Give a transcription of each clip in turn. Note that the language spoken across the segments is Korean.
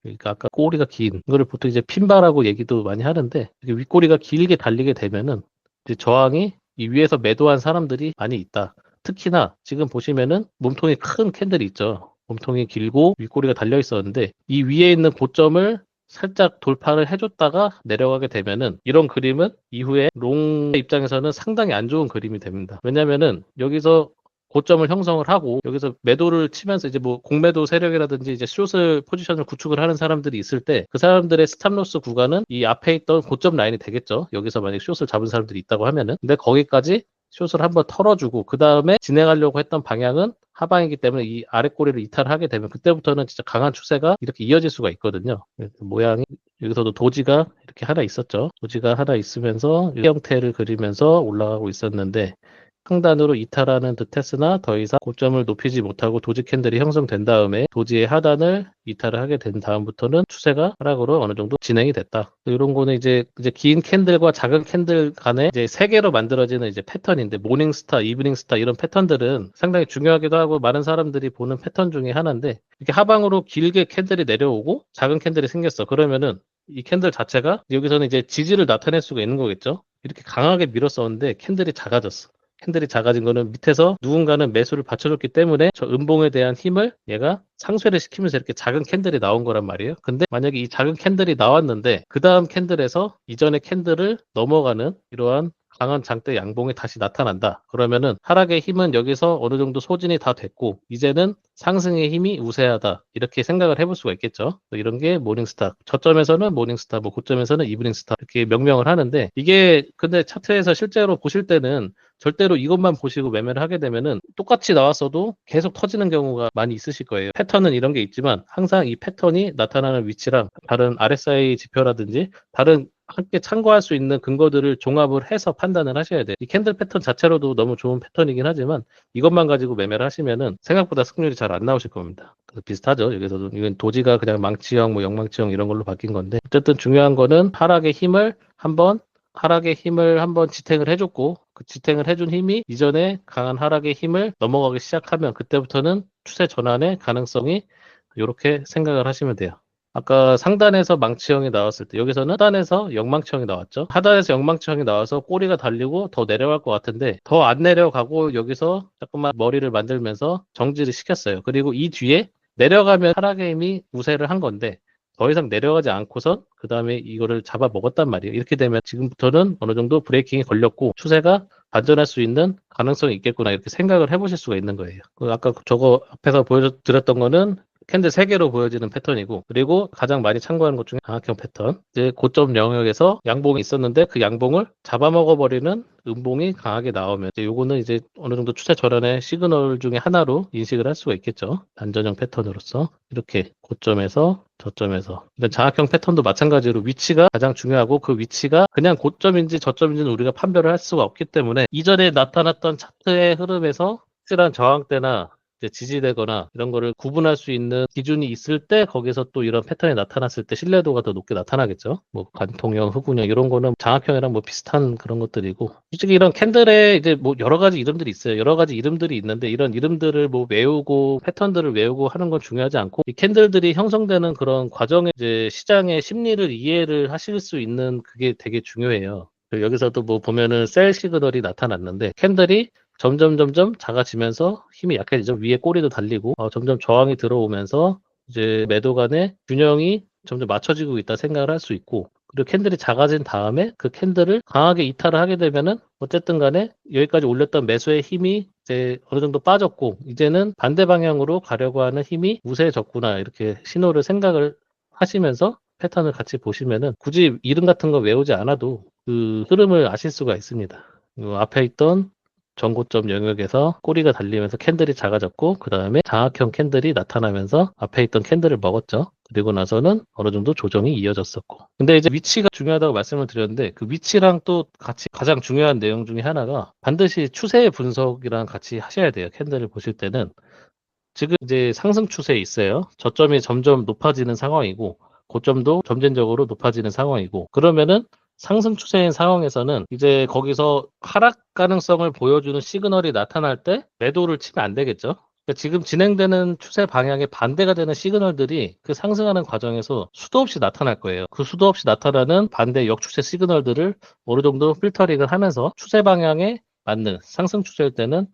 그러니까 아까 꼬리가 긴 이거를 보통 이제 핀바라고 얘기도 많이 하는데 이게 윗꼬리가 길게 달리게 되면은 이제 저항이 이 위에서 매도한 사람들이 많이 있다. 특히나 지금 보시면은 몸통이 큰 캔들이 있죠. 몸통이 길고 윗꼬리가 달려 있었는데 이 위에 있는 고점을 살짝 돌파를 해줬다가 내려가게 되면은 이런 그림은 이후에 롱 입장에서는 상당히 안 좋은 그림이 됩니다. 왜냐면은 여기서 고점을 형성을 하고 여기서 매도를 치면서 이제 뭐 공매도 세력이라든지 이제 숏을 포지션을 구축을 하는 사람들이 있을 때 그 사람들의 스탑로스 구간은 이 앞에 있던 고점 라인이 되겠죠. 여기서 만약 숏을 잡은 사람들이 있다고 하면은 근데 거기까지 숏을 한번 털어주고 그 다음에 진행하려고 했던 방향은 하방이기 때문에 이 아래 꼬리를 이탈하게 되면 그때부터는 진짜 강한 추세가 이렇게 이어질 수가 있거든요. 모양이 여기서도 도지가 이렇게 하나 있었죠. 도지가 하나 있으면서 이 형태를 그리면서 올라가고 있었는데 상단으로 이탈하는 듯 했으나 더 이상 고점을 높이지 못하고 도지 캔들이 형성된 다음에 도지의 하단을 이탈을 하게 된 다음부터는 추세가 하락으로 어느 정도 진행이 됐다. 이런 거는 이제 긴 캔들과 작은 캔들 간에 이제 세 개로 만들어지는 이제 패턴인데 모닝스타, 이브닝스타 이런 패턴들은 상당히 중요하기도 하고 많은 사람들이 보는 패턴 중에 하나인데 이렇게 하방으로 길게 캔들이 내려오고 작은 캔들이 생겼어. 그러면은 이 캔들 자체가 여기서는 이제 지지를 나타낼 수가 있는 거겠죠. 이렇게 강하게 밀었었는데 캔들이 작아졌어. 캔들이 작아진 거는 밑에서 누군가는 매수를 받쳐줬기 때문에 저 음봉에 대한 힘을 얘가 상쇄를 시키면서 이렇게 작은 캔들이 나온 거란 말이에요. 근데 만약에 이 작은 캔들이 나왔는데 그 다음 캔들에서 이전의 캔들을 넘어가는 이러한 강한 장대 양봉이 다시 나타난다. 그러면은 하락의 힘은 여기서 어느 정도 소진이 다 됐고 이제는 상승의 힘이 우세하다. 이렇게 생각을 해볼 수가 있겠죠. 이런 게 모닝스타. 저점에서는 모닝스타, 뭐 고점에서는 이브닝스타 이렇게 명명을 하는데 이게 근데 차트에서 실제로 보실 때는 절대로 이것만 보시고 매매를 하게 되면은 똑같이 나왔어도 계속 터지는 경우가 많이 있으실 거예요. 패턴은 이런 게 있지만 항상 이 패턴이 나타나는 위치랑 다른 RSI 지표라든지 다른 함께 참고할 수 있는 근거들을 종합을 해서 판단을 하셔야 돼요. 이 캔들 패턴 자체로도 너무 좋은 패턴이긴 하지만 이것만 가지고 매매를 하시면은 생각보다 승률이 잘 안 나오실 겁니다. 그래서 비슷하죠. 여기서도 이건 도지가 그냥 망치형, 뭐 영망치형 이런 걸로 바뀐 건데 어쨌든 중요한 거는 하락의 힘을 한번 지탱을 해줬고 그 지탱을 해준 힘이 이전에 강한 하락의 힘을 넘어가기 시작하면 그때부터는 추세 전환의 가능성이 이렇게 생각을 하시면 돼요. 아까 상단에서 망치형이 나왔을 때 여기서는 하단에서 역망치형이 나왔죠. 하단에서 역망치형이 나와서 꼬리가 달리고 더 내려갈 것 같은데 더 안 내려가고 여기서 조금만 머리를 만들면서 정지를 시켰어요. 그리고 이 뒤에 내려가면 하락의 힘이 우세를 한 건데 더 이상 내려가지 않고선 그 다음에 이거를 잡아 먹었단 말이에요. 이렇게 되면 지금부터는 어느 정도 브레이킹이 걸렸고 추세가 반전할 수 있는 가능성이 있겠구나 이렇게 생각을 해보실 수가 있는 거예요. 아까 저거 앞에서 보여드렸던 거는 캔들 3개로 보여지는 패턴이고 그리고 가장 많이 참고하는 것 중에 장악형 패턴 이제 고점 영역에서 양봉이 있었는데 그 양봉을 잡아먹어버리는 음봉이 강하게 나오면 요거는 이제 어느 정도 추세 전환의 시그널 중에 하나로 인식을 할 수가 있겠죠. 반전형 패턴으로서 이렇게 고점에서 저점에서 일단 장악형 패턴도 마찬가지로 위치가 가장 중요하고 그 위치가 그냥 고점인지 저점인지는 우리가 판별을 할 수가 없기 때문에 이전에 나타났던 차트의 흐름에서 확실한 저항대나 이제 지지되거나 이런 거를 구분할 수 있는 기준이 있을 때 거기서 또 이런 패턴이 나타났을 때 신뢰도가 더 높게 나타나겠죠. 뭐 관통형, 흑운형 이런 거는 장악형이랑 뭐 비슷한 그런 것들이고 솔직히 이런 캔들에 이제 뭐 여러 가지 이름들이 있어요. 여러 가지 이름들이 있는데 이런 이름들을 뭐 외우고 패턴들을 외우고 하는 건 중요하지 않고 이 캔들들이 형성되는 그런 과정에 이제 시장의 심리를 이해를 하실 수 있는 그게 되게 중요해요. 여기서도 뭐 보면은 셀 시그널이 나타났는데 캔들이 점점 작아지면서 힘이 약해지죠. 위에 꼬리도 달리고 점점 저항이 들어오면서 이제 매도 간의 균형이 점점 맞춰지고 있다 생각을 할 수 있고 그리고 캔들이 작아진 다음에 그 캔들을 강하게 이탈을 하게 되면은 어쨌든 간에 여기까지 올렸던 매수의 힘이 이제 어느 정도 빠졌고 이제는 반대 방향으로 가려고 하는 힘이 우세해졌구나 이렇게 신호를 생각을 하시면서 패턴을 같이 보시면은 굳이 이름 같은 거 외우지 않아도 그 흐름을 아실 수가 있습니다. 앞에 있던 전고점 영역에서 꼬리가 달리면서 캔들이 작아졌고 그 다음에 장악형 캔들이 나타나면서 앞에 있던 캔들을 먹었죠. 그리고 나서는 어느 정도 조정이 이어졌었고 근데 이제 위치가 중요하다고 말씀을 드렸는데 그 위치랑 또 같이 가장 중요한 내용 중에 하나가 반드시 추세 분석이랑 같이 하셔야 돼요. 캔들을 보실 때는 지금 이제 상승 추세에 있어요. 저점이 점점 높아지는 상황이고 고점도 점진적으로 높아지는 상황이고 그러면은 상승 추세인 상황에서는 이제 거기서 하락 가능성을 보여주는 시그널이 나타날 때 매도를 치면 안 되겠죠. 그러니까 지금 진행되는 추세 방향에 반대가 되는 시그널들이 그 상승하는 과정에서 수도 없이 나타날 거예요. 그 수도 없이 나타나는 반대 역추세 시그널들을 어느 정도 필터링을 하면서 추세 방향에 맞는 상승 추세일 때는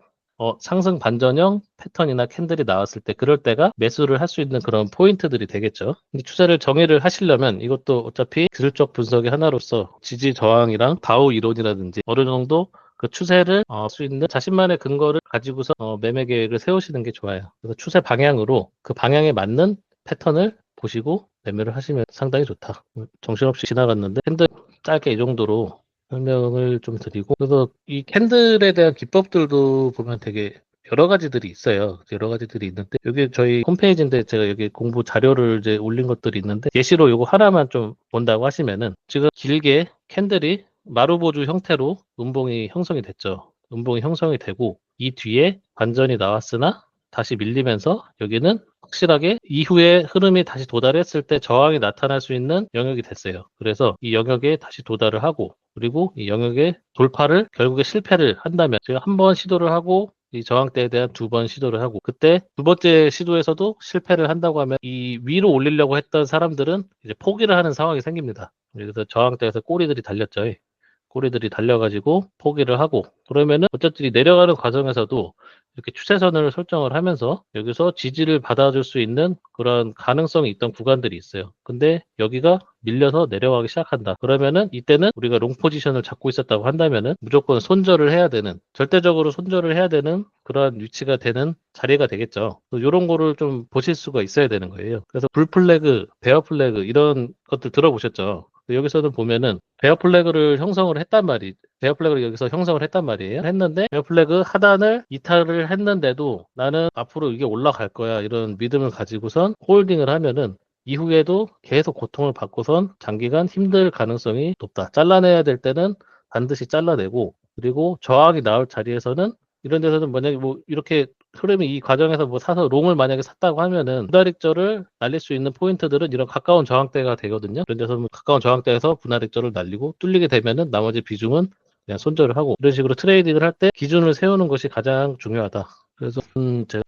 상승 반전형 패턴이나 캔들이 나왔을 때 그럴 때가 매수를 할 수 있는 그런 포인트들이 되겠죠. 근데 추세를 정의를 하시려면 이것도 어차피 기술적 분석의 하나로서 지지 저항이랑 다우 이론이라든지 어느 정도 그 추세를 수 있는 자신만의 근거를 가지고서 매매 계획을 세우시는 게 좋아요. 그래서 추세 방향으로 그 방향에 맞는 패턴을 보시고 매매를 하시면 상당히 좋다. 정신없이 지나갔는데 캔들 짧게 이 정도로 설명을 좀 드리고 그래서 이 캔들에 대한 기법들도 보면 되게 여러 가지들이 있어요. 여러 가지들이 있는데 여기 저희 홈페이지인데 제가 여기 공부 자료를 이제 올린 것들이 있는데 예시로 이거 하나만 좀 본다고 하시면은 지금 길게 캔들이 마루보주 형태로 음봉이 형성이 됐죠. 음봉이 형성이 되고 이 뒤에 반전이 나왔으나 다시 밀리면서 여기는 확실하게 이후에 흐름이 다시 도달했을 때 저항이 나타날 수 있는 영역이 됐어요. 그래서 이 영역에 다시 도달을 하고 그리고 이 영역의 돌파를 결국에 실패를 한다면 제가 한 번 시도를 하고 이 저항대에 대한 두 번 시도를 하고 그때 두 번째 시도에서도 실패를 한다고 하면 이 위로 올리려고 했던 사람들은 이제 포기를 하는 상황이 생깁니다. 그래서 저항대에서 꼬리들이 달렸죠. 꼬리들이 달려가지고 포기를 하고 그러면은 어쨌든 이 내려가는 과정에서도 이렇게 추세선을 설정을 하면서 여기서 지지를 받아줄 수 있는 그런 가능성이 있던 구간들이 있어요. 근데 여기가 밀려서 내려가기 시작한다. 그러면은 이때는 우리가 롱 포지션을 잡고 있었다고 한다면은 무조건 손절을 해야 되는 절대적으로 손절을 해야 되는 그러한 위치가 되는 자리가 되겠죠. 이런 거를 좀 보실 수가 있어야 되는 거예요. 그래서 불 플래그, 베어 플래그 이런 것들 들어보셨죠? 여기서는 보면은 베어 플래그를 형성을 했단 말이 베어 플래그를 여기서 형성을 했단 말이에요. 했는데 베어 플래그 하단을 이탈을 했는데도 나는 앞으로 이게 올라갈 거야 이런 믿음을 가지고선 홀딩을 하면은 이후에도 계속 고통을 받고선 장기간 힘들 가능성이 높다. 잘라내야 될 때는 반드시 잘라내고 그리고 저항이 나올 자리에서는 이런 데서는 만약에 뭐 이렇게 흐름이 이 과정에서 뭐 사서 롱을 만약에 샀다고 하면은 분할익절을 날릴 수 있는 포인트들은 이런 가까운 저항대가 되거든요. 그런 데서 뭐 가까운 저항대에서 분할익절을 날리고 뚫리게 되면은 나머지 비중은 그냥 손절을 하고 이런 식으로 트레이딩을 할 때 기준을 세우는 것이 가장 중요하다. 그래서 제가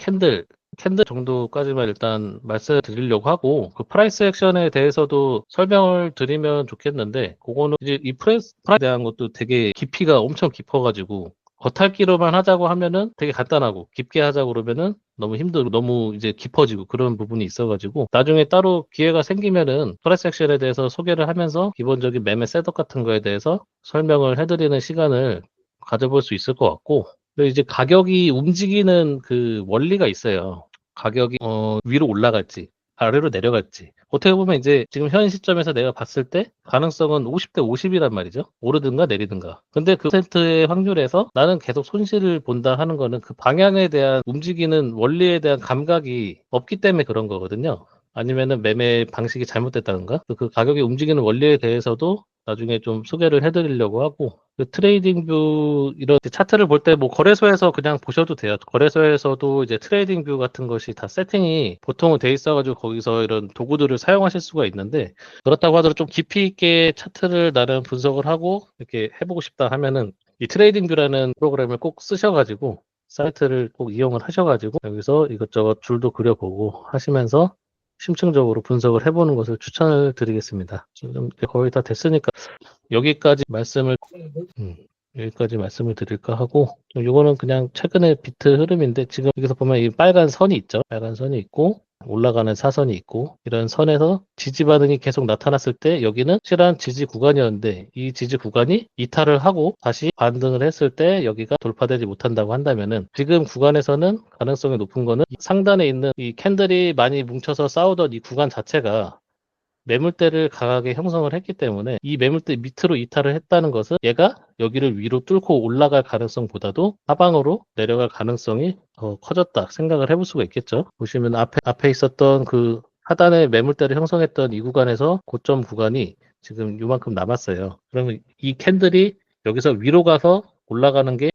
캔들 정도까지만 일단 말씀드리려고 하고 그 프라이스 액션에 대해서도 설명을 드리면 좋겠는데 그거는 이제 이 프라이스에 대한 것도 되게 깊이가 엄청 깊어가지고 겉핥기로만 하자고 하면은 되게 간단하고 깊게 하자고 그러면은 너무 힘들고 너무 이제 깊어지고 그런 부분이 있어가지고 나중에 따로 기회가 생기면은 프라이스 액션에 대해서 소개를 하면서 기본적인 매매 셋업 같은 거에 대해서 설명을 해드리는 시간을 가져볼 수 있을 것 같고 그리고 이제 가격이 움직이는 그 원리가 있어요. 가격이 위로 올라갈지 아래로 내려갈지 어떻게 보면 이제 지금 현 시점에서 내가 봤을 때 가능성은 50대 50이란 말이죠. 오르든가 내리든가. 근데 그 퍼센트의 확률에서 나는 계속 손실을 본다 하는 거는 그 방향에 대한 움직이는 원리에 대한 감각이 없기 때문에 그런 거거든요. 아니면은 매매 방식이 잘못됐다든가 그 가격이 움직이는 원리에 대해서도 나중에 좀 소개를 해드리려고 하고 그 트레이딩 뷰 이런 차트를 볼 때 뭐 거래소에서 그냥 보셔도 돼요. 거래소에서도 이제 트레이딩 뷰 같은 것이 다 세팅이 보통은 돼 있어가지고 거기서 이런 도구들을 사용하실 수가 있는데 그렇다고 하더라도 좀 깊이 있게 차트를 나름 분석을 하고 이렇게 해보고 싶다 하면은 이 트레이딩 뷰라는 프로그램을 꼭 쓰셔가지고 사이트를 꼭 이용을 하셔가지고 여기서 이것저것 줄도 그려보고 하시면서 심층적으로 분석을 해보는 것을 추천을 드리겠습니다. 지금 거의 다 됐으니까 여기까지 말씀을 음, 여기까지 말씀을 드릴까 하고 이거는 그냥 최근의 비트 흐름인데 지금 여기서 보면 이 빨간 선이 있죠. 빨간 선이 있고 올라가는 사선이 있고 이런 선에서 지지 반응이 계속 나타났을 때 여기는 실한 지지 구간이었는데 이 지지 구간이 이탈을 하고 다시 반등을 했을 때 여기가 돌파되지 못한다고 한다면은 지금 구간에서는 가능성이 높은 거는 이 상단에 있는 이 캔들이 많이 뭉쳐서 싸우던 이 구간 자체가 매물대를 강하게 형성을 했기 때문에 이 매물대 밑으로 이탈을 했다는 것은 얘가 여기를 위로 뚫고 올라갈 가능성보다도 하방으로 내려갈 가능성이 더 커졌다 생각을 해볼 수가 있겠죠. 보시면 앞에 있었던 그 하단에 매물대를 형성했던 이 구간에서 고점 구간이 지금 요만큼 남았어요. 그러면 이 캔들이 여기서 위로 가서 올라가는 게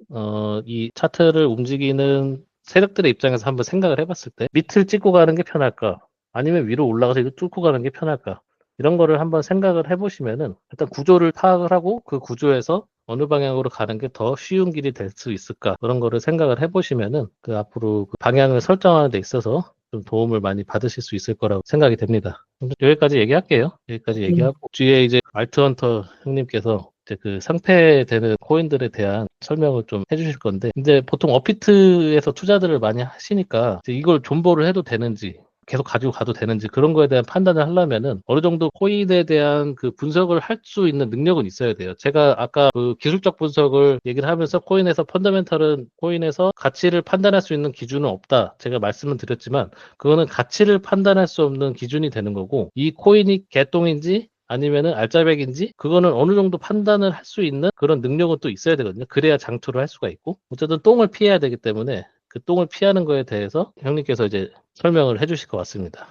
이 차트를 움직이는 세력들의 입장에서 한번 생각을 해봤을 때 밑을 찍고 가는 게 편할까? 아니면 위로 올라가서 이거 뚫고 가는 게 편할까? 이런 거를 한번 생각을 해보시면은 일단 구조를 파악을 하고 그 구조에서 어느 방향으로 가는 게 더 쉬운 길이 될 수 있을까 그런 거를 생각을 해보시면은 그 앞으로 그 방향을 설정하는 데 있어서 좀 도움을 많이 받으실 수 있을 거라고 생각이 됩니다. 여기까지 얘기할게요. 여기까지 얘기하고 뒤에 이제 알트헌터 형님께서 이제 그 상폐되는 코인들에 대한 설명을 좀 해주실 건데, 근데 보통 업비트에서 투자들을 많이 하시니까 이제 이걸 존버를 해도 되는지 계속 가지고 가도 되는지 그런 거에 대한 판단을 하려면은 어느 정도 코인에 대한 그 분석을 할 수 있는 능력은 있어야 돼요. 제가 아까 그 기술적 분석을 얘기를 하면서 코인에서 펀더멘털은 코인에서 가치를 판단할 수 있는 기준은 없다. 제가 말씀을 드렸지만 그거는 가치를 판단할 수 없는 기준이 되는 거고, 이 코인이 개똥인지 아니면은 알짜배기인지 그거는 어느 정도 판단을 할 수 있는 그런 능력은 또 있어야 되거든요. 그래야 장투를 할 수가 있고, 어쨌든 똥을 피해야 되기 때문에 그 똥을 피하는 거에 대해서 형님께서 이제 설명을 해주실 것 같습니다.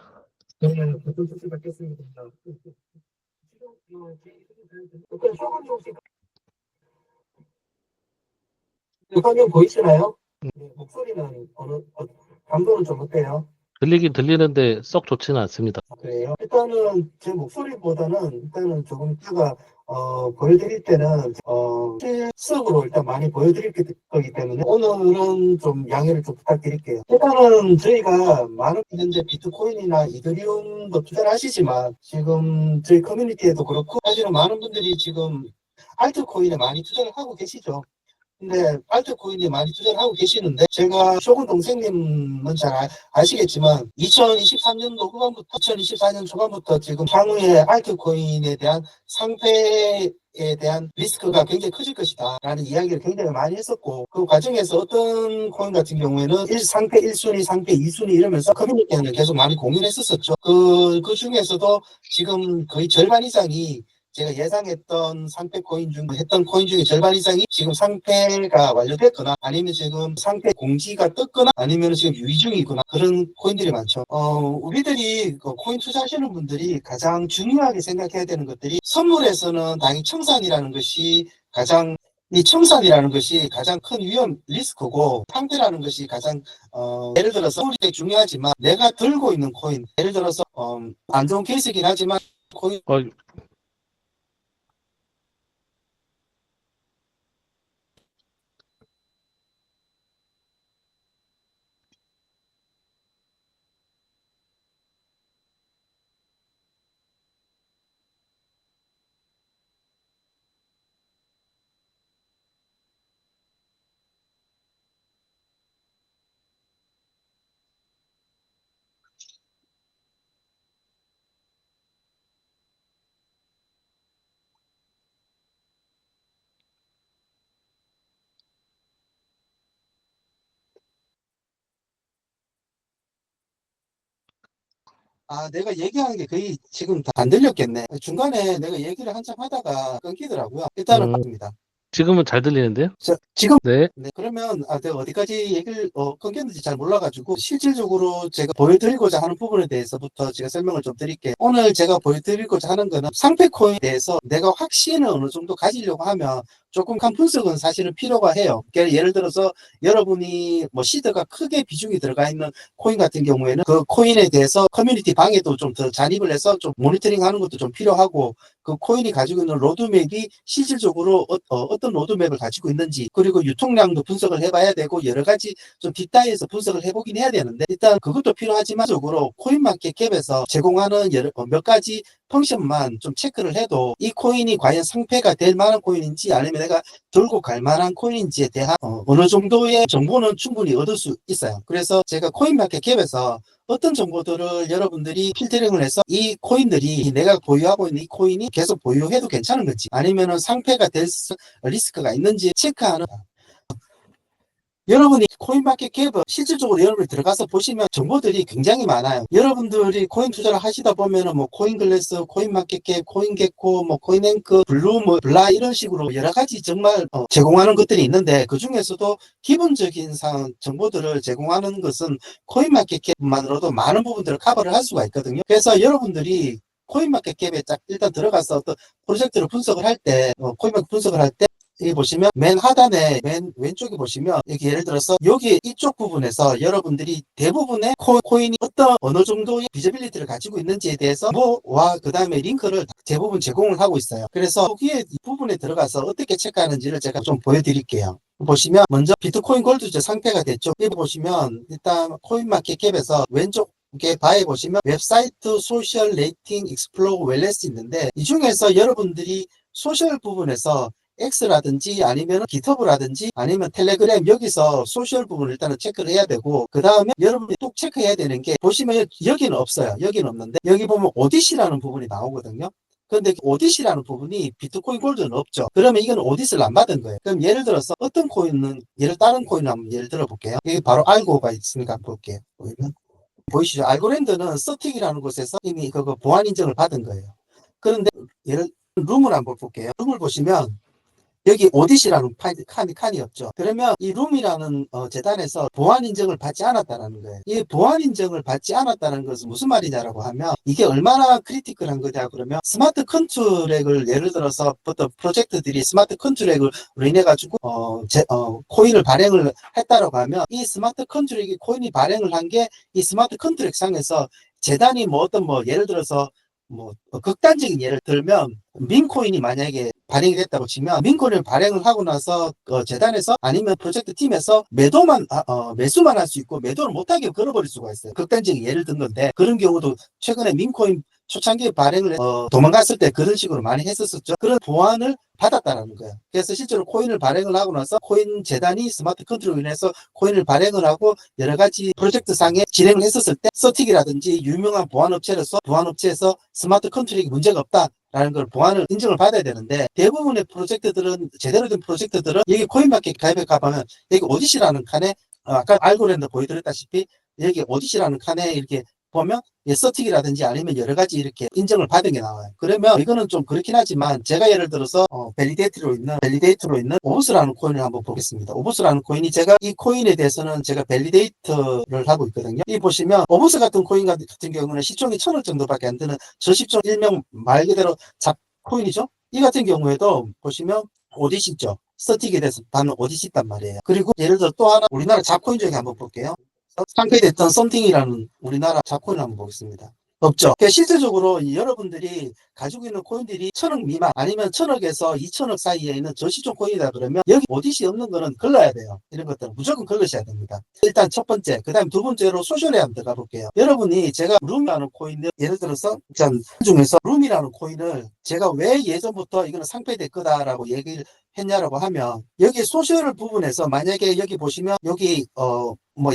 네, 어떤 뜻을 받겠습니다. 화면 보이시나요? 네, 목소리는 감도는 좀 어때요? 들리긴 들리는데 썩 좋지는 않습니다. 그래요? 일단은 제 목소리보다는 일단은 조금 이따가 보여드릴 때는 실습으로 일단 많이 보여드릴 거기 때문에 오늘은 좀 양해를 좀 부탁드릴게요. 일단은 저희가 많은 현재 비트코인이나 이더리움도 투자를 하시지만 지금 저희 커뮤니티에도 그렇고 사실은 많은 분들이 지금 알트코인에 많이 투자를 하고 계시죠. 근데 알트코인에 많이 투자를 하고 계시는데 제가 쇼군 동생님은 잘 아시겠지만 2023년도 후반부터 2024년 초반부터 지금 향후에 알트코인에 대한 상패에 대한 리스크가 굉장히 커질 것이다 라는 이야기를 굉장히 많이 했었고, 그 과정에서 어떤 코인 같은 경우에는 상패 1순위, 상패 2순위 이러면서 커뮤니티에는 계속 많이 공유를 했었죠. 그 중에서도 지금 거의 절반 이상이 제가 예상했던 상패 코인 중 했던 코인 중에 절반 이상이 지금 상패가 완료됐거나 아니면 지금 상패 공지가 떴거나 아니면 지금 유의 중이거나 그런 코인들이 많죠. 우리들이 그 코인 투자하시는 분들이 가장 중요하게 생각해야 되는 것들이, 선물에서는 당연히 청산이라는 것이 가장 이 청산이라는 것이 가장 큰 위험 리스크고, 상패라는 것이 가장 예를 들어서 선물이 되게 중요하지만 내가 들고 있는 코인, 예를 들어서 안 좋은 케이스이긴 하지만 코인 내가 얘기하는 게 거의 지금 다 안 들렸겠네. 중간에 내가 얘기를 한참 하다가 끊기더라고요. 일단은 맞습니다. 지금은 잘 들리는데요? 지금 네. 그러면 내가 어디까지 얘기를 끊겼는지 잘 몰라가지고 실질적으로 제가 보여드리고자 하는 부분에 대해서부터 제가 설명을 좀 드릴게요. 오늘 제가 보여드리고자 하는 거는 상패 코인에 대해서 내가 확신을 어느 정도 가지려고 하면 조금 간 분석은 사실은 필요가 해요. 그러니까 예를 들어서 여러분이 뭐 시드가 크게 비중이 들어가 있는 코인 같은 경우에는 그 코인에 대해서 커뮤니티 방에도 좀 더 잔입을 해서 좀 모니터링 하는 것도 좀 필요하고, 그 코인이 가지고 있는 로드맵이 실질적으로 어떤 로드맵을 가지고 있는지, 그리고 유통량도 분석을 해봐야 되고 여러 가지 좀 뒷단에서 분석을 해보긴 해야 되는데, 일단 그것도 필요하지만 적으로 코인마켓캡에서 제공하는 몇 가지 펑션만 좀 체크를 해도 이 코인이 과연 상패가 될 만한 코인인지 아니면 내가 들고 갈 만한 코인인지에 대한 어느 정도의 정보는 충분히 얻을 수 있어요. 그래서 제가 코인마켓캡에서 어떤 정보들을 여러분들이 필터링을 해서 이 코인들이 내가 보유하고 있는 이 코인이 계속 보유해도 괜찮은 건지 아니면은 상패가 될 리스크가 있는지 체크하는, 여러분이 코인마켓캡은 실질적으로 여러분이 들어가서 보시면 정보들이 굉장히 많아요. 여러분들이 코인 투자를 하시다 보면은 뭐 코인글래스, 코인마켓캡, 코인게코, 뭐 코인앵크, 블루, 뭐 블라 이런 식으로 여러 가지 정말 제공하는 것들이 있는데, 그 중에서도 기본적인 정보들을 제공하는 것은 코인마켓캡만으로도 많은 부분들을 커버를 할 수가 있거든요. 그래서 여러분들이 코인마켓캡에 일단 들어가서 어떤 프로젝트를 분석을 할 때, 코인마켓 분석을 할 때 여기 보시면 맨 하단에 맨 왼쪽에 보시면 여기 예를 들어서 여기 이쪽 부분에서 여러분들이 대부분의 코인이 어떤 어느 정도의 비저빌리티를 가지고 있는지에 대해서 뭐와 그 다음에 링크를 대부분 제공을 하고 있어요. 그래서 여기에 이 부분에 들어가서 어떻게 체크하는지를 제가 좀 보여드릴게요. 보시면 먼저 비트코인 골드제 상태가 됐죠. 여기 보시면 일단 코인마켓캡에서 왼쪽 이게 바에 보시면 웹사이트 소셜 레이팅 익스플로어 웰레스 있는데 이 중에서 여러분들이 소셜 부분에서 X라든지 아니면 기터브라든지 아니면 텔레그램 여기서 소셜 부분을 일단은 체크를 해야 되고 그 다음에 여러분들이 또 체크해야 되는 게 보시면 여기는 없어요. 여기는 없는데 여기 보면 오디시라는 부분이 나오거든요. 그런데 오디시라는 부분이 비트코인 골드는 없죠. 그러면 이건 오디스를 안 받은 거예요. 그럼 예를 들어서 어떤 코인은 다른 코인을 한번 예를 들어 볼게요. 여기 바로 알고가 있으니까 볼게요. 보이시죠? 알고랜드는 서틱이라는 곳에서 이미 그거 보안 인증을 받은 거예요. 그런데 룸을 한번 볼게요. 룸을 보시면 여기 오디시라는 칸이 없죠. 그러면 이 룸이라는 재단에서 보안 인증을 받지 않았다는 거예요. 이 보안 인증을 받지 않았다는 것은 무슨 말이냐라고 하면 이게 얼마나 크리티컬한 거냐 그러면 스마트 컨트랙을 예를 들어서 어떤 프로젝트들이 스마트 컨트랙을 인해 가지고 코인을 발행을 했다라고 하면 이 스마트 컨트랙이 코인이 발행을 한 게 이 스마트 컨트랙 상에서 재단이 예를 들어서 극단적인 예를 들면 민코인이 만약에 발행이 됐다고 치면 민코인을 발행을 하고 나서 재단에서 아니면 프로젝트 팀에서 매수만 할 수 있고 매도를 못하게 걸어버릴 수가 있어요. 극단적인 예를 든 건데 그런 경우도 최근에 민코인 초창기에 발행을 도망갔을 때 그런 식으로 많이 했었죠. 그런 보안을 받았다는 거예요. 그래서 실제로 코인을 발행을 하고 나서 코인 재단이 스마트 컨트롤로 인해서 코인을 발행을 하고 여러 가지 프로젝트 상에 진행을 했었을 때 서틱이라든지 유명한 보안업체에서 스마트 컨트롤이 문제가 없다라는 걸 보안을 인증을 받아야 되는데 대부분의 프로젝트들은 제대로 된 프로젝트들은 여기 코인마켓 가입에 가보면 여기 오디시라는 칸에 아까 알고랜드 보여드렸다시피 여기 오디시라는 칸에 이렇게 보면 서틱이라든지 아니면 여러 가지 이렇게 인증을 받은 게 나와요. 그러면 이거는 좀 그렇긴 하지만 제가 예를 들어서 밸리데이터로 있는 오브스라는 코인을 한번 보겠습니다. 오브스라는 코인이 제가 이 코인에 대해서는 제가 밸리데이터를 하고 있거든요. 이 보시면 오브스 같은 코인 같은 경우는 시총이 1000원 정도밖에 안 되는 저시총 일명 말 그대로 잡코인이죠. 이 같은 경우에도 보시면 오디시 있죠. 서틱에 대해서 받는 오디시 있단 말이에요. 그리고 예를 들어 또 하나 우리나라 잡코인 중에 한번 볼게요. 상폐됐던 썸띵이라는 우리나라 잡코인을 한번 보겠습니다. 없죠. 그러니까 실질적으로 여러분들이 가지고 있는 코인들이 1000억 미만 아니면 1000억에서 2000억 사이에 있는 저시총 코인이다 그러면 여기 오디시 없는 거는 걸러야 돼요. 이런 것들은 무조건 걸러셔야 됩니다. 일단 첫 번째, 그 다음 두 번째로 소셜에 한번 들어가 볼게요. 여러분이 제가 룸이라는 코인을 예를 들어서 중에서 룸이라는 코인을 제가 왜 예전부터 이거는 상폐될 거다라고 얘기를 했냐라고 하면 여기 소셜 부분에서 만약에 여기 보시면 여기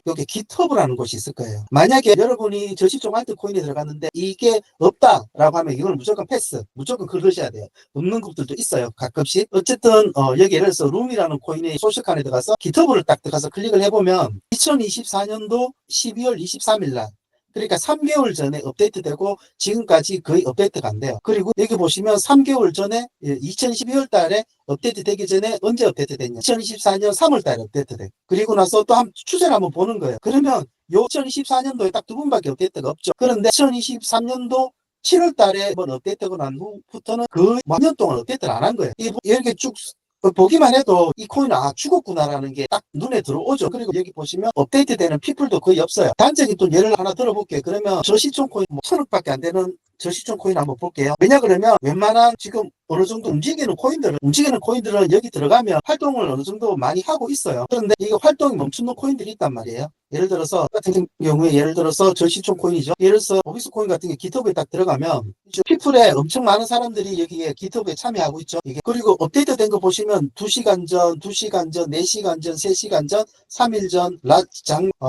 여기 깃허브라는 곳이 있을 거예요. 만약에 여러분이 저시총 알트코인에 들어갔는데 이게 없다라고 하면 이걸 무조건 패스, 무조건 긁으셔야 돼요. 없는 것들도 있어요. 가끔씩. 어쨌든 여기 예를 들어서 룸이라는 코인의 소셜칸에 들어가서 깃허브를 딱 들어가서 클릭을 해보면 2024년도 12월 23일 날 그러니까 3개월 전에 업데이트되고 지금까지 거의 업데이트가 안 돼요. 그리고 여기 보시면 3개월 전에 2012월 달에 업데이트 되기 전에 언제 업데이트 됐냐 2024년 3월 달에 업데이트 돼. 그리고 나서 또 추세를 한번 보는 거예요. 그러면 요 2024년도에 딱 두 번밖에 업데이트가 없죠. 그런데 2023년도 7월 달에 한번 업데이트가 난 후부터는 거의 몇 년 동안 업데이트를 안 한 거예요. 이렇게 쭉 보기만 해도 이 코인은 죽었구나라는 게 딱 눈에 들어오죠. 그리고 여기 보시면 업데이트되는 피플도 거의 없어요. 단적인 또 예를 하나 들어볼게요. 그러면 저시총 코인 1000억밖에 안 되는 저시총 코인 한번 볼게요. 왜냐 그러면 웬만한 지금 어느 정도 움직이는 코인들은 여기 들어가면 활동을 어느 정도 많이 하고 있어요. 그런데 이게 활동이 멈춘 코인들이 있단 말이에요. 예를 들어서 같은 경우에 예를 들어서 저시총 코인이죠. 예를 들어서 오비스 코인 같은 게 깃허브에 딱 들어가면 피플에 엄청 많은 사람들이 여기에 깃허브에 참여하고 있죠. 이게 그리고 업데이트된 거 보시면 2시간 전, 2시간 전, 4시간 전, 3시간 전, 3일 전,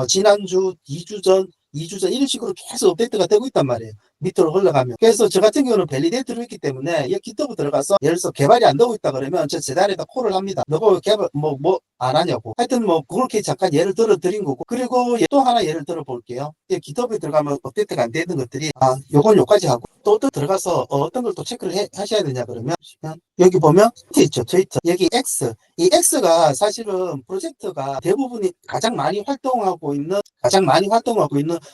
지난주, 2주 전, 2주 전 이런 식으로 계속 업데이트가 되고 있단 말이에요. 밑으로 흘러가면. 그래서 저 같은 경우는 밸리데이터로 있기 때문에 이 깃허브 들어가서 예를 들어서 개발이 안 되고 있다 그러면 저 재단에다 콜을 합니다. 너가 개발 안 하냐고. 하여튼 그렇게 잠깐 예를 들어 드린 거고. 그리고 또 하나 예를 들어 볼게요. 깃허브에 들어가면 업데이트가 안 되는 것들이 요건 요까지 하고 또 들어가서 어떤 걸 또 체크를 하셔야 되냐 그러면 여기 보면 트위터 여기 X 이 X가 사실은 프로젝트가 대부분이 가장 많이 활동하고 있는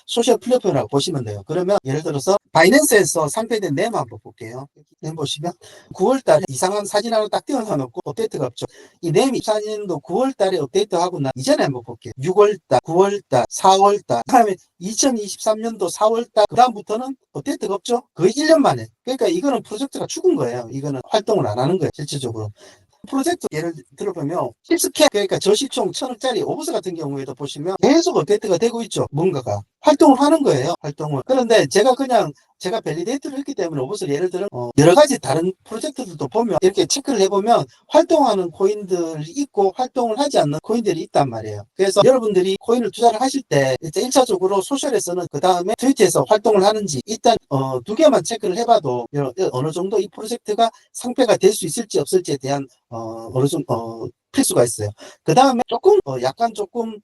소셜 플랫폼이라고 보시면 돼요. 그러면 예를 들어서 바이낸스에서 상패된 램 한번 볼게요. 램 보시면 9월달에 이상한 사진 하나 딱 띄워놓고 업데이트가 없죠. 이 램 사진도 9월달에 업데이트하고 나 이전에 한번 볼게요. 6월달, 9월달, 4월달, 그다음에 2023년도 4월달, 그 다음부터는 업데이트가 없죠. 거의 1년 만에. 그러니까 이거는 프로젝트가 죽은 거예요. 이거는 활동을 안 하는 거예요. 실질적으로. 프로젝트 예를 들어보면 힙스캡, 그러니까 저시총 1000억짜리 오버스 같은 경우에도 보시면 계속 업데이트가 되고 있죠. 뭔가가 활동을 하는 거예요. 활동을. 그런데 제가 밸리데이트를 했기 때문에 오버스 예를 들어 여러 가지 다른 프로젝트들도 보면 이렇게 체크를 해보면 활동하는 코인들이 있고 활동을 하지 않는 코인들이 있단 말이에요. 그래서 여러분들이 코인을 투자를 하실 때 일단 1차적으로 소셜에서는 그 다음에 트위터에서 활동을 하는지 일단 두 개만 체크를 해봐도 어느 정도 이 프로젝트가 상패가 될 수 있을지 없을지에 대한 어느 정도 필수가 있어요. 그 다음에 조금 약간 조금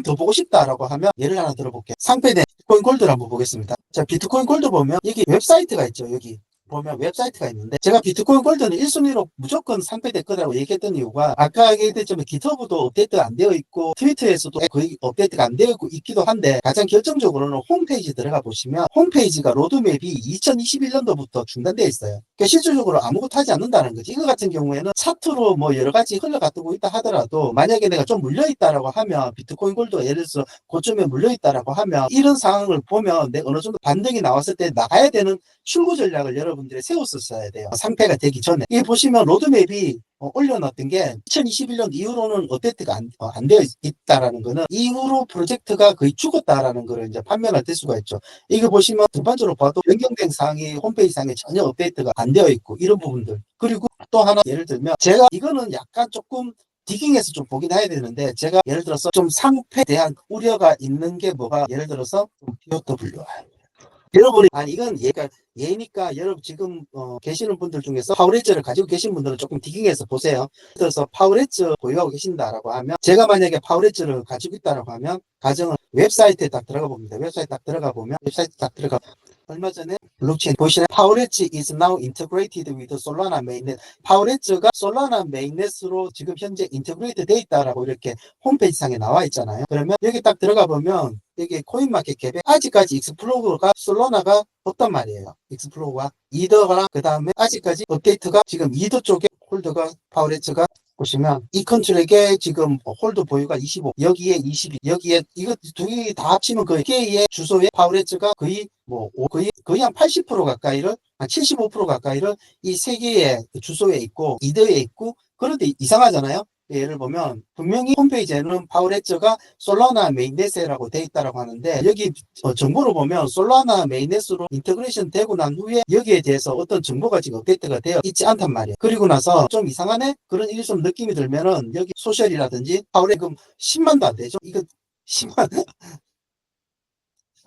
더 보고 싶다라고 하면 예를 하나 들어볼게요. 상패된 비트코인 골드를 한번 보겠습니다. 자, 비트코인 골드 보면 여기 웹사이트가 있죠. 여기 보면 웹사이트가 있는데 제가 비트코인 골드는 1순위로 무조건 상패될 거라고 얘기했던 이유가 아까 얘기했지만 기터브도 업데이트가 안 되어 있고 트위터에서도 거의 업데이트가 안 되어 있기도 한데 가장 결정적으로는 홈페이지 들어가 보시면 홈페이지가 로드맵이 2021년도부터 중단되어 있어요. 그러니까 실질적으로 아무것도 하지 않는다는 거지. 이거 같은 경우에는 차트로 뭐 여러 가지 흘러가고 있다 하더라도 만약에 내가 좀 물려있다라고 하면 비트코인 골드가 예를 들어서 고점에 물려있다라고 하면 이런 상황을 보면 내가 어느 정도 반등이 나왔을 때 나가야 되는 출구 전략을 여러분들이 세웠었어야 돼요. 상패가 되기 전에. 이 보시면 로드맵이 올려놨던 게 2021년 이후로는 업데이트가 안 되어 있다라는 거는 이후로 프로젝트가 거의 죽었다라는 거를 이제 판명할 될 수가 있죠. 이거 보시면 전반적으로 봐도 변경된 사항이 홈페이지 상에 전혀 업데이트가 안 되어 있고 이런 부분들. 그리고 또 하나 예를 들면 제가 이거는 약간 조금 디깅해서 좀 보긴 해야 되는데 제가 예를 들어서 좀 상패에 대한 우려가 있는 게 뭐가 예를 들어서 POWR. 여러분이 이건 얘니까 여러분 지금 계시는 분들 중에서 파워레저를 가지고 계신 분들은 조금 디깅해서 보세요. 그래서 파워레저 보유하고 계신다라고 하면 제가 만약에 파워레저를 가지고 있다라고 하면 가정은 웹사이트에 딱 들어가 봅니다. 웹사이트 딱 들어가 보면 얼마 전에 블록체인 보시나요? 파워레지 is now integrated with Solana mainnet. 파워레지가 솔라나 메인넷으로 지금 현재 인테그레이트 돼 있다라고 이렇게 홈페이지 상에 나와 있잖아요. 그러면 여기 딱 들어가 보면 여기 코인마켓캡에 아직까지 익스플로러가 솔라나가 없단 말이에요. 익스플로러가 이더가 그 다음에 아직까지 업데이트가 지금 이더 쪽에 홀더가 파워레지가 보시면 이 컨트랙에 지금 홀드 보유가 25, 여기에 22, 여기에 이거 두 개 다 합치면 그 개의 주소에 파워레츠가 거의 거의 한 80% 가까이를 한 75% 가까이를 이 세 개의 주소에 있고 이더에 있고 그런데 이상하잖아요. 예를 보면 분명히 홈페이지에는 파워레츠가 솔라나 메인넷이라고 돼 있다라고 하는데 여기 정보를 보면 솔라나 메인넷으로 인테그레이션 되고 난 후에 여기에 대해서 어떤 정보가 지금 업데이트가 되어 있지 않단 말이에요. 그리고 나서 좀 이상하네 그런 일좀 느낌이 들면은 여기 소셜이라든지 파워레츠 10만도 안 되죠. 이거 10만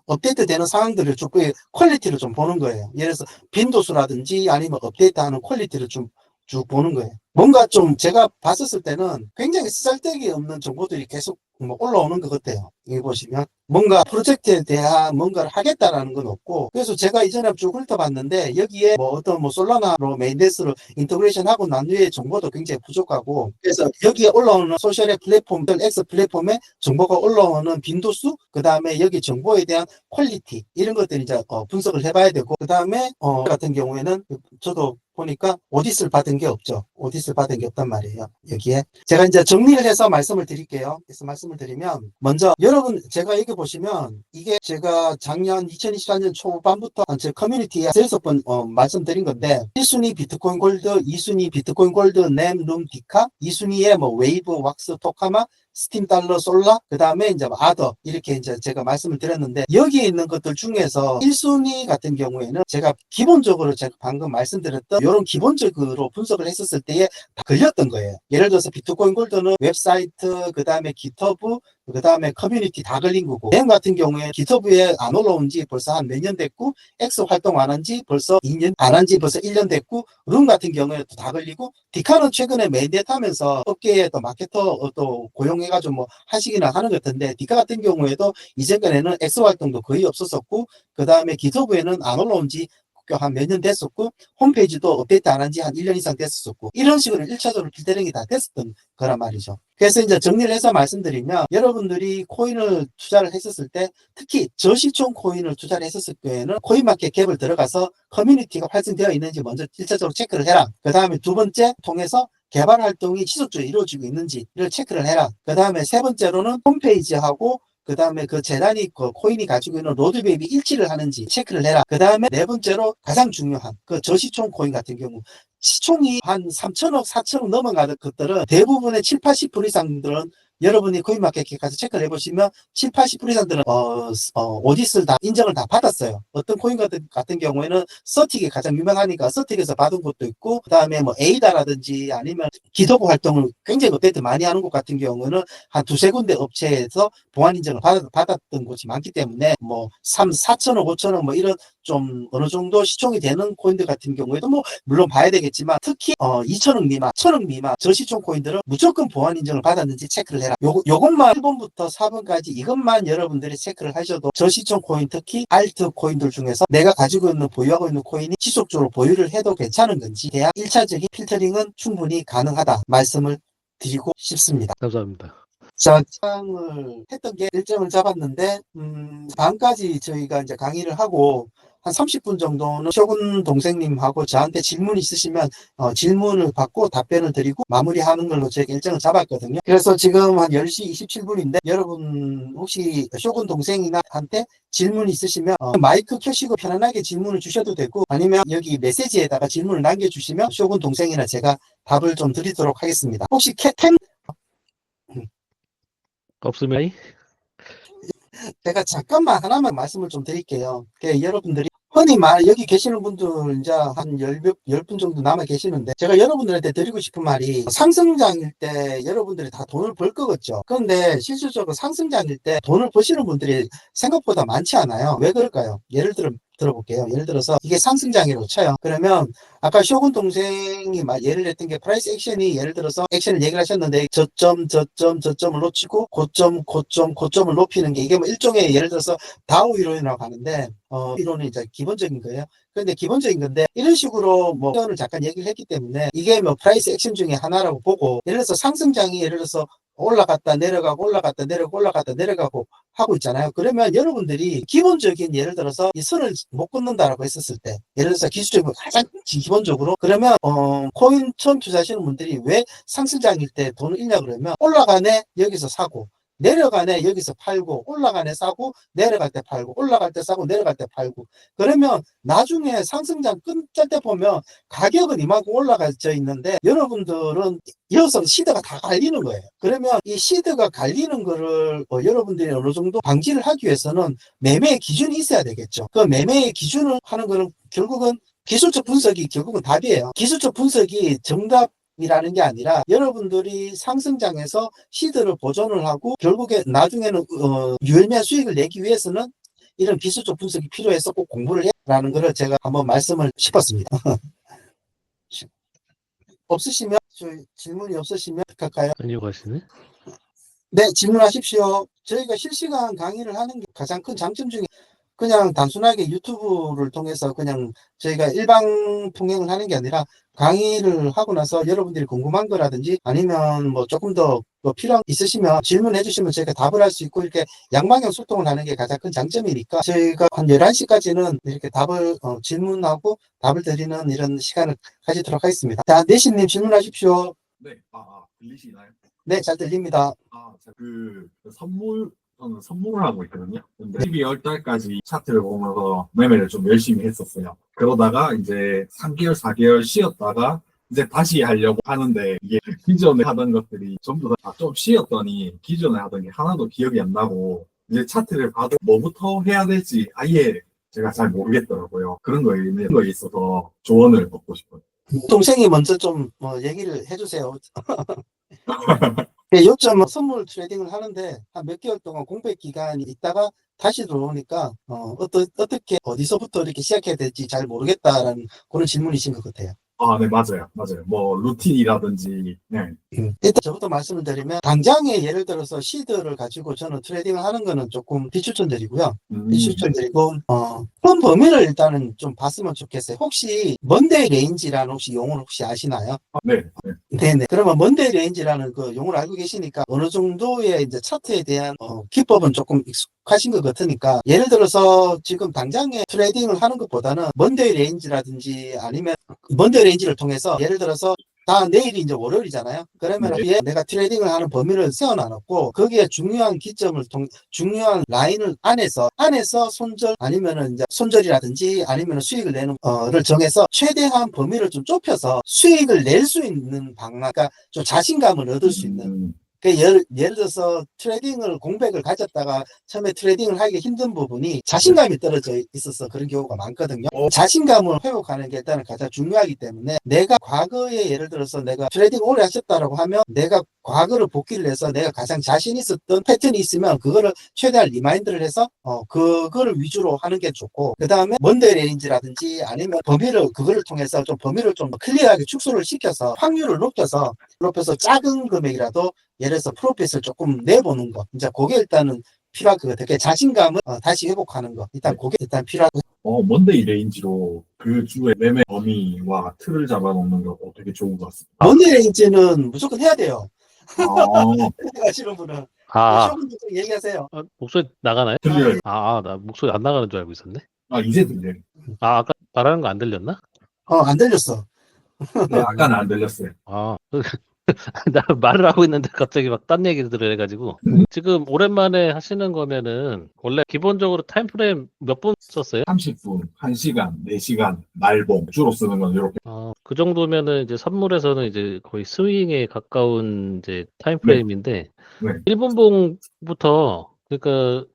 업데이트 되는 상황들을 조금 퀄리티를 좀 보는 거예요. 예를 들어서 빈도수라든지 아니면 업데이트하는 퀄리티를 좀 쭉 보는 거예요. 뭔가 좀 제가 봤었을 때는 굉장히 쓰잘데기 없는 정보들이 계속 올라오는 것 같아요. 여기 보시면 뭔가 프로젝트에 대한 뭔가를 하겠다라는 건 없고 그래서 제가 이전에 쭉 훑어봤는데 여기에 어떤 솔라나로 메인넷으로 인터그레이션 하고 난 후에 정보도 굉장히 부족하고 그래서 여기에 올라오는 소셜의 플랫폼들 X 플랫폼에 정보가 올라오는 빈도수 그 다음에 여기 정보에 대한 퀄리티 이런 것들을 이제 분석을 해봐야 되고 그 다음에 같은 경우에는 저도 보니까 오디트를 받은 게 없죠. 오디트를 받은 게 없단 말이에요. 여기에 제가 이제 정리를 해서 말씀을 드릴게요. 그래서 말씀을 드리면 먼저 여러분 제가 여기 보시면 이게 제가 작년 2024년 초반부터 제 커뮤니티에 3번 말씀드린 건데 1순위 비트코인 골드, 2순위 비트코인 골드, 램, 룸, 디카, 2순위에 웨이브, 왁스, 토카마, 스팀 달러, 솔라, 그 다음에 이제 아더 이렇게 이제 제가 말씀을 드렸는데 여기에 있는 것들 중에서 1순위 같은 경우에는 제가 기본적으로 제가 방금 말씀드렸던 이런 기본적으로 분석을 했었을 때에 다 걸렸던 거예요. 예를 들어서 비트코인 골드는 웹사이트, 그 다음에 기터브, 그 다음에 커뮤니티 다 걸린 거고 램 같은 경우에 기터브에 안 올라온 지 벌써 한 몇 년 됐고 X 활동 안 한 지 벌써 2년 안 한 지 벌써 1년 됐고 룸 같은 경우에 또 다 걸리고 디카는 최근에 메인넷 하면서 업계에 또 마케터 또 고용해가지고 하시기는 하는 것 같은데 디카 같은 경우에도 이전까지는 X 활동도 거의 없었었고 그 다음에 기터브에는 안 올라온 지 한 몇 년 됐었고, 홈페이지도 업데이트 안 한 지 한 1년 이상 됐었고, 이런 식으로 1차적으로 필터링이 다 됐었던 거란 말이죠. 그래서 이제 정리를 해서 말씀드리면, 여러분들이 코인을 투자를 했었을 때, 특히 저시총 코인을 투자를 했었을 때에는 코인마켓 캡을 들어가서 커뮤니티가 활성되어 있는지 먼저 1차적으로 체크를 해라. 그 다음에 두 번째 통해서 개발 활동이 지속적으로 이루어지고 있는지를 체크를 해라. 그 다음에 세 번째로는 홈페이지하고 그 다음에 그 재단이 그 코인이 가지고 있는 로드맵이 일치를 하는지 체크를 해라. 그 다음에 네 번째로 가장 중요한 그 저시총 코인 같은 경우 시총이 한 3천억, 4천억 넘어가는 것들은 대부분의 7, 80% 이상들은 여러분이 코인마켓에 가서 체크를 해보시면 7, 80% 이상들은 오디스를 다 인정을 다 받았어요. 어떤 코인 같은 경우에는 서틱이 가장 유명하니까 서틱에서 받은 것도 있고 그 다음에 뭐 에이다라든지 아니면 기도부 활동을 굉장히 업데이트 많이 하는 곳 같은 경우는 한 두세 군데 업체에서 보안 인정을 받았던 곳이 많기 때문에 뭐 3, 4천억, 5천억 뭐 이런 좀 어느 정도 시총이 되는 코인들 같은 경우에도 뭐 물론 봐야 되겠지만 특히 2천억 미만, 1천억 미만 저시총 코인들은 무조건 보안 인정을 받았는지 체크를 해라. 요것만 1번부터 4번까지 이것만 여러분들이 체크를 하셔도 저시총 코인 특히 알트 코인들 중에서 내가 가지고 있는 보유하고 있는 코인이 지속적으로 보유를 해도 괜찮은 건지 대한 1차적인 필터링은 충분히 가능하다 말씀을 드리고 싶습니다. 감사합니다. 자, 일정을 했던 게 일정을 잡았는데 반까지 저희가 이제 강의를 하고 한 30분 정도는 쇼군 동생님하고 저한테 질문 있으시면 질문을 받고 답변을 드리고 마무리하는 걸로 저희가 일정을 잡았거든요. 그래서 지금 한 10시 27분인데 여러분 혹시 쇼군 동생한테 질문 있으시면 마이크 켜시고 편안하게 질문을 주셔도 되고 아니면 여기 메시지에다가 질문을 남겨주시면 쇼군 동생이나 제가 답을 좀 드리도록 하겠습니다. 혹시 없으면 제가 잠깐만 하나만 말씀을 좀 드릴게요. 여러분들이 흔히 여기 계시는 분들 이제 한 10분 정도 남아 계시는데 제가 여러분들한테 드리고 싶은 말이 상승장일 때 여러분들이 다 돈을 벌 거겠죠. 그런데 실질적으로 상승장일 때 돈을 버시는 분들이 생각보다 많지 않아요. 왜 그럴까요? 들어볼게요. 예를 들어서 이게 상승장이라고 쳐요. 그러면 아까 쇼군 동생이 예를 냈던 게 프라이스 액션이 예를 들어서 액션을 얘기를 하셨는데 저점을 놓치고 고점을 높이는 게 이게 뭐 일종의 예를 들어서 다우 이론이라고 하는데 이론은 이제 기본적인 거예요. 그런데 기본적인 건데 이런 식으로 뭐 표현을 잠깐 얘기를 했기 때문에 이게 뭐 프라이스 액션 중에 하나라고 보고 예를 들어서 상승장이 예를 들어서 올라갔다 내려가고 올라갔다 내려가고 올라갔다 내려가고 하고 있잖아요. 그러면 여러분들이 기본적인 예를 들어서 이 선을 못 긋는다라고 했었을 때 예를 들어서 기술적으로 가장 기본적으로 그러면 코인 처음 투자하시는 분들이 왜 상승장일 때 돈을 잃냐 그러면 올라가네 여기서 사고 내려가네 여기서 팔고 올라가네 사고 내려갈 때 팔고 올라갈 때 사고 내려갈 때 팔고 그러면 나중에 상승장 끝날 때 보면 가격은 이만큼 올라가져 있는데 여러분들은 이어서 시드가 다 갈리는 거예요. 그러면 이 시드가 갈리는 거를 여러분들이 어느 정도 방지를 하기 위해서는 매매의 기준이 있어야 되겠죠. 그 매매의 기준을 하는 거는 결국은 기술적 분석이 결국은 답이에요. 기술적 분석이 정답이라는 게 아니라 여러분들이 상승장에서 시드를 보존을 하고 결국에 나중에는 유의미한 수익을 내기 위해서는 이런 기술적 분석이 필요해서 꼭 공부를 해라는 거를 제가 한번 말씀을 싶었습니다. 없으시면 질문이 없으시면 어떡할까요? 아니요 가시네. 네, 질문하십시오. 저희가 실시간 강의를 하는 게 가장 큰 장점 중에 그냥 단순하게 유튜브를 통해서 그냥 저희가 일방 통행을 하는 게 아니라 강의를 하고 나서 여러분들이 궁금한 거라든지 아니면 뭐 조금 더 필요한 거 있으시면 질문해 주시면 저희가 답을 할 수 있고 이렇게 양방향 소통을 하는 게 가장 큰 장점이니까 저희가 한 11시까지는 이렇게 질문하고 답을 드리는 이런 시간을 가지도록 하겠습니다. 자, 내신님 질문하십시오. 네, 들리시나요? 네, 잘 들립니다. 저는 선물을 하고 있거든요. 근데 12월 달까지 차트를 보면서 매매를 좀 열심히 했었어요. 그러다가 이제 3개월, 4개월 쉬었다가 이제 다시 하려고 하는데 이게 기존에 하던 것들이 전부 다 좀 쉬었더니 기존에 하던 게 하나도 기억이 안 나고 이제 차트를 봐도 뭐부터 해야 될지 아예 제가 잘 모르겠더라고요. 그런 거에 있어서 조언을 얻고 싶어요. 동생이 먼저 좀 얘기를 해주세요. 요점은 선물 트레이딩을 하는데 한 몇 개월 동안 공백 기간이 있다가 다시 들어오니까 어떻게 어디서부터 이렇게 시작해야 될지 잘 모르겠다라는 그런 질문이신 것 같아요. 아, 네, 맞아요. 맞아요. 뭐, 루틴이라든지, 네. 일단 저부터 말씀을 드리면 당장에 예를 들어서 시드를 가지고 저는 트레이딩을 하는 거는 조금 비추천드리고요. 비추천드리고 큰 범위를 일단은 좀 봤으면 좋겠어요. 혹시 먼데이 레인지라는 혹시 용어를 혹시 아시나요? 아, 네. 네. 네네. 그러면 먼데이 레인지라는 그 용어를 알고 계시니까 어느 정도의 이제 차트에 대한 기법은 조금 익숙하신 것 같으니까 예를 들어서 지금 당장에 트레이딩을 하는 것보다는 먼데이 레인지라든지 아니면 먼데이 레인지를 통해서 예를 들어서 다 내일이 이제 월요일이잖아요. 그러면 네. 뒤에 내가 트레이딩을 하는 범위를 세워놔놓고 거기에 중요한 기점을 중요한 라인을 안에서 손절 아니면은 이제 손절이라든지 아니면 수익을 내는 를 정해서 최대한 범위를 좀 좁혀서 수익을 낼 수 있는 방향, 그러니까 좀 자신감을 얻을 수 있는. 그 예를 들어서 트레이딩을 공백을 가졌다가 처음에 트레이딩을 하기 힘든 부분이 자신감이 떨어져 있어서 그런 경우가 많거든요. 자신감을 회복하는 게 일단은 가장 중요하기 때문에 내가 과거에 예를 들어서 내가 트레이딩 오래 하셨다라고 하면 내가 과거를 복기를 해서 내가 가장 자신 있었던 패턴이 있으면 그거를 최대한 리마인드를 해서 그거를 위주로 하는 게 좋고, 그 다음에 먼데이 레인지라든지 아니면 그거를 통해서 좀 범위를 좀 클리어하게 축소를 시켜서 확률을 높여서 작은 금액이라도 예를 들어서 프로핏을 조금 내보는 거. 이제 그게 일단은 필요할 것 같아요. 자신감을 다시 회복하는 거. 일단 그게 일단 필요하고. 먼데이 레인지로 그 주의 매매 범위와 틀을 잡아놓는 거 되게 좋은 것 같습니다. 먼데이 레인지는 무조건 해야 돼요. 아, 하시는 분은. 아, 쇼군도 좀 얘기하세요. 목소리 나가나요? 들려요. 나 목소리 안 나가는 줄 알고 있었네. 아, 이제 들려요. 아까 말하는 거 안 들렸나? 안 들렸어. 네, 아까는 안 들렸어요. 나 말을 하고 있는데 갑자기 막 딴 얘기를 들어가지고 지금 오랜만에 하시는 거면은 원래 기본적으로 타임프레임 몇 분 썼어요? 30분, 1시간, 4시간, 날봉, 주로 쓰는 건 이렇게. 그 정도면은 이제 선물에서는 이제 거의 스윙에 가까운 이제 타임프레임인데 네. 1분봉부터 그러니까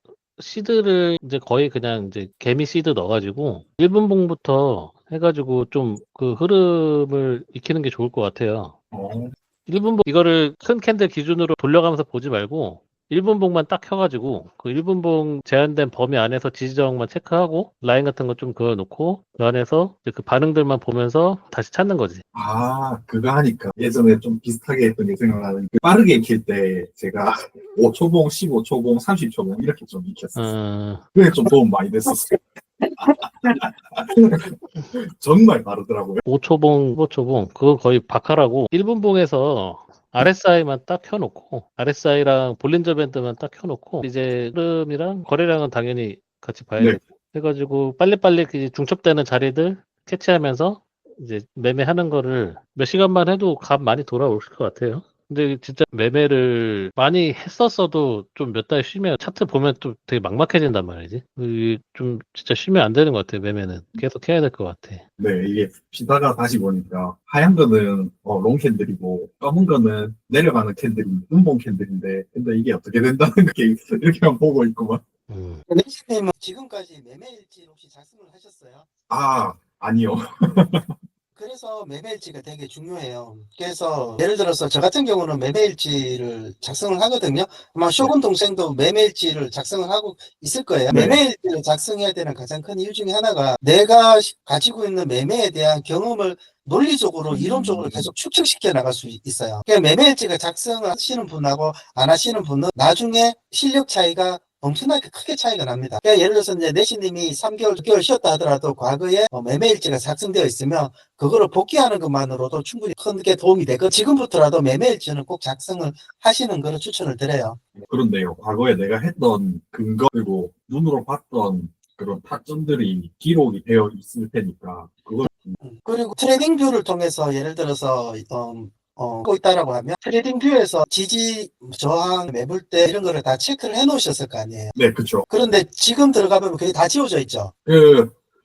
시드를 이제 거의 그냥 이제 개미 시드 넣어가지고 1분봉부터 해가지고 좀 그 흐름을 익히는 게 좋을 것 같아요. 1분봉 이거를 큰 캔들 기준으로 돌려가면서 보지 말고 1분봉만 딱 켜가지고 그 1분봉 제한된 범위 안에서 지지저항만 체크하고 라인 같은 거 좀 그어놓고 그 안에서 이제 그 반응들만 보면서 다시 찾는 거지. 아, 그거 하니까 예전에 좀 비슷하게 했던 게 생각나는 게 빠르게 익힐 때 제가 5초봉, 15초봉, 30초봉 이렇게 좀 익혔었어요. 그게 좀 도움 많이 됐었어요. 정말 빠르더라고요. 5초봉, 15초봉 그거 거의 바카라고 1분봉에서 RSI만 딱 켜놓고 RSI랑 볼린저 밴드만 딱 켜놓고 이제 흐름이랑 거래량은 당연히 같이 봐야 네. 되고 해가지고 빨리빨리 그 중첩되는 자리들 캐치하면서 이제 매매하는 거를 몇 시간만 해도 값 많이 돌아올 것 같아요. 근데 진짜 매매를 많이 했었어도 좀 몇 달 쉬면 차트 보면 또 되게 막막해진단 말이지. 좀 진짜 쉬면 안 되는 것 같아. 매매는 계속 해야 될 것 같아. 네, 이게 피다가 다시 보니까 하얀 거는 롱 캔들이고 검은 거는 내려가는 캔들이 음봉 캔들인데 근데 이게 어떻게 된다는 게 이렇게만 보고 있구만. 낸시님은 지금까지 매매일지 혹시 작성을 하셨어요? 아, 아니요. 그래서 매매일지가 되게 중요해요. 그래서 예를 들어서 저 같은 경우는 매매일지를 작성을 하거든요. 아마 쇼군 동생도 매매일지를 작성을 하고 있을 거예요. 네. 매매일지를 작성해야 되는 가장 큰 이유 중에 하나가 내가 가지고 있는 매매에 대한 경험을 논리적으로 이론적으로 계속 축적시켜 나갈 수 있어요. 그러니까 매매일지가 작성을 하시는 분하고 안 하시는 분은 나중에 실력 차이가 엄청나게 크게 차이가 납니다. 그러니까 예를 들어서 이제 내시님이 3개월, 6개월 쉬었다 하더라도 과거에 매매일지가 작성되어 있으면 그거를 복귀하는 것만으로도 충분히 크게 도움이 되고 지금부터라도 매매일지는 꼭 작성을 하시는 것을 추천을 드려요. 그런데요. 과거에 내가 했던 근거 그리고 눈으로 봤던 그런 타점들이 기록이 되어 있을 테니까 그걸 그리고 트레이딩 뷰를 통해서 예를 들어서 하고 있다라고 하면 트레이딩 뷰에서 지지, 저항, 매물대 이런 거를 다 체크를 해 놓으셨을 거 아니에요. 네, 그렇죠. 그런데 지금 들어가 보면 그게 다 지워져 있죠.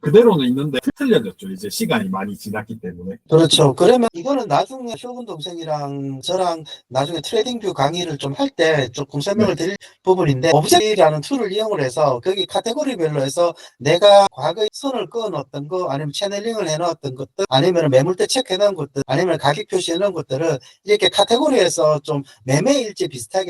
그대로는 있는데 틀려졌죠. 이제 시간이 많이 지났기 때문에. 그렇죠. 그러면 이거는 나중에 쇼군 동생이랑 저랑 나중에 트레이딩 뷰 강의를 좀 할 때 조금 설명을 드릴 부분인데 오브젝트라는 툴을 이용을 해서 거기 카테고리별로 해서 내가 과거에 선을 그어 놓았던 거 아니면 채널링을 해 놓았던 것들 아니면 매물대 체크해 놓은 것들 아니면 가격 표시해 놓은 것들을 이렇게 카테고리에서 좀 매매일지 비슷하게